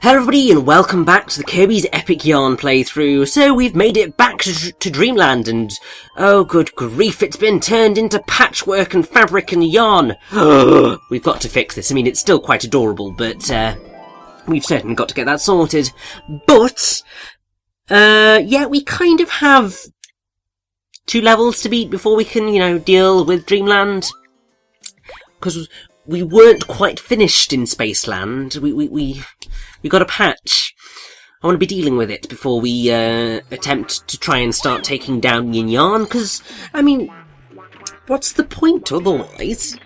Hello everybody and welcome back to the Kirby's Epic Yarn playthrough. So we've made it back to Dreamland and oh good grief, it's been turned into patchwork and fabric and yarn. We've got to fix this. I mean, it's still quite adorable, but we've certainly got to get that sorted. But yeah, we kind of have 2 levels to beat before we can, you know, deal with Dreamland. Because we weren't quite finished in Spaceland. We got a patch. I want to be dealing with it before we attempt to try and start taking down Yin Yarn, because, I mean, what's the point otherwise?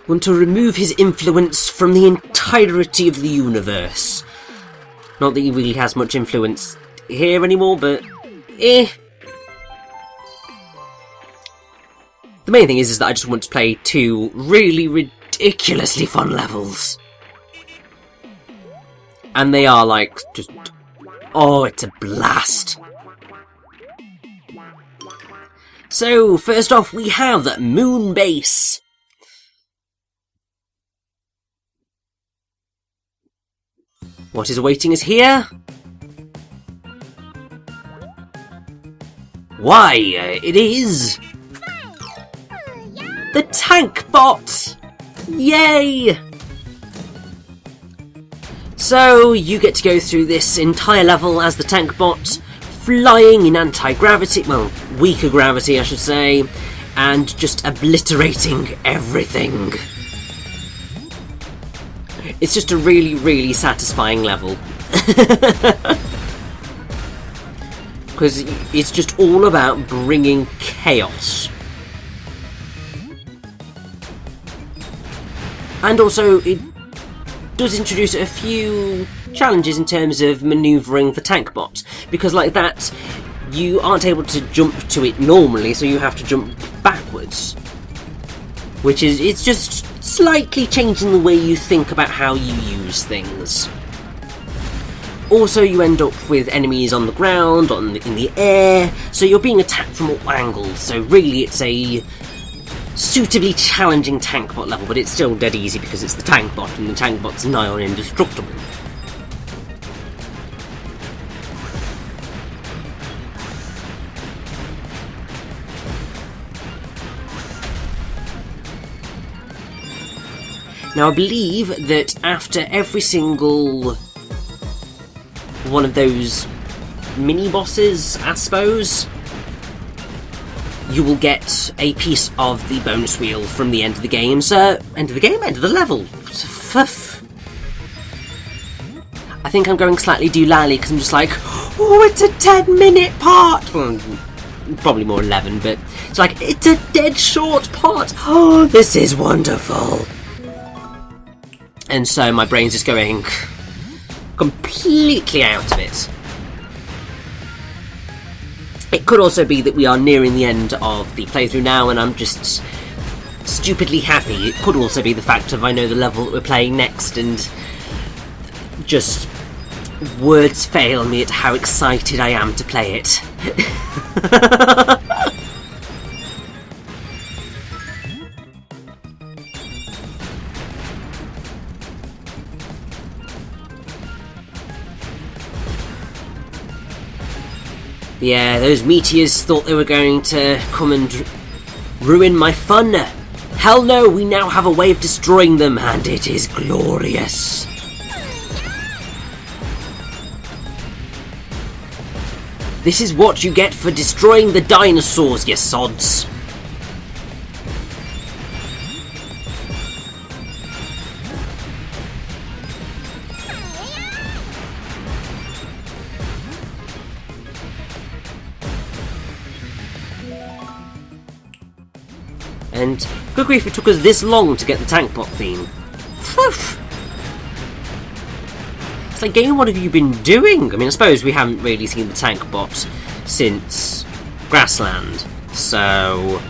Want to remove his influence from the entirety of the universe. Not that he really has much influence here anymore, but The main thing is that I just want to play 2 really ridiculously fun levels. And they are like, just, oh, it's a blast. So, first off, we have Moon Base. What is awaiting us here? Why, it is the tank bot! Yay! So, you get to go through this entire level as the tank bot, flying in anti-gravity, well, weaker gravity I should say, and just obliterating everything. It's just a really satisfying level. Because it's just all about bringing chaos. And also, it does introduce a few challenges in terms of manoeuvring the tank bot, because like that, you aren't able to jump to it normally, so you have to jump backwards. Which is, it's just slightly changing the way you think about how you use things. Also, you end up with enemies on the ground, in the air, so you're being attacked from all angles, so really it's a suitably challenging tank bot level, but it's still dead easy because it's the tank bot, and the tank bot's nigh on indestructible. Now I believe that after every single one of those mini-bosses, I suppose, you will get a piece of the bonus wheel from the end of the game. So, end of the level. I think I'm going slightly doolally because I'm just like, oh, it's a 10-minute part. Well, probably more 11, but it's like, it's a dead short part. Oh, this is wonderful. And so my brain's just going completely out of it. It could also be that we are nearing the end of the playthrough now and I'm just stupidly happy. It could also be the fact of I know the level that we're playing next and just words fail me at how excited I am to play it. Yeah, those meteors thought they were going to come and ruin my fun. Hell no, we now have a way of destroying them, and it is glorious. This is what you get for destroying the dinosaurs, you sods. And good grief, it took us this long to get the tank bot theme. It's like, game, what have you been doing? I mean, I suppose we haven't really seen the tank bot since Grassland, so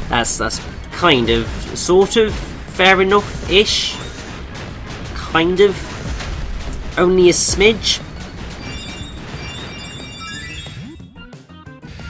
that's kind of, sort of, fair enough-ish. Kind of. Only a smidge.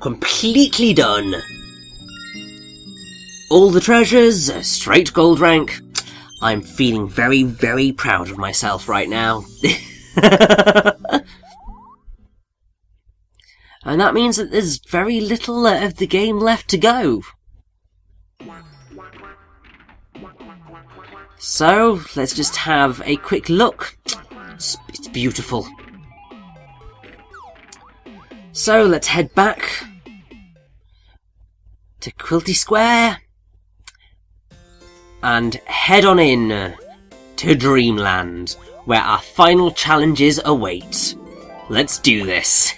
completely done. All the treasures, straight gold rank. I'm feeling very, very proud of myself right now. And that means that there's very little of the game left to go. So, let's just have a quick look. It's beautiful. So, let's head back to Quilty Square and head on in to Dreamland, where our final challenges await. Let's do this.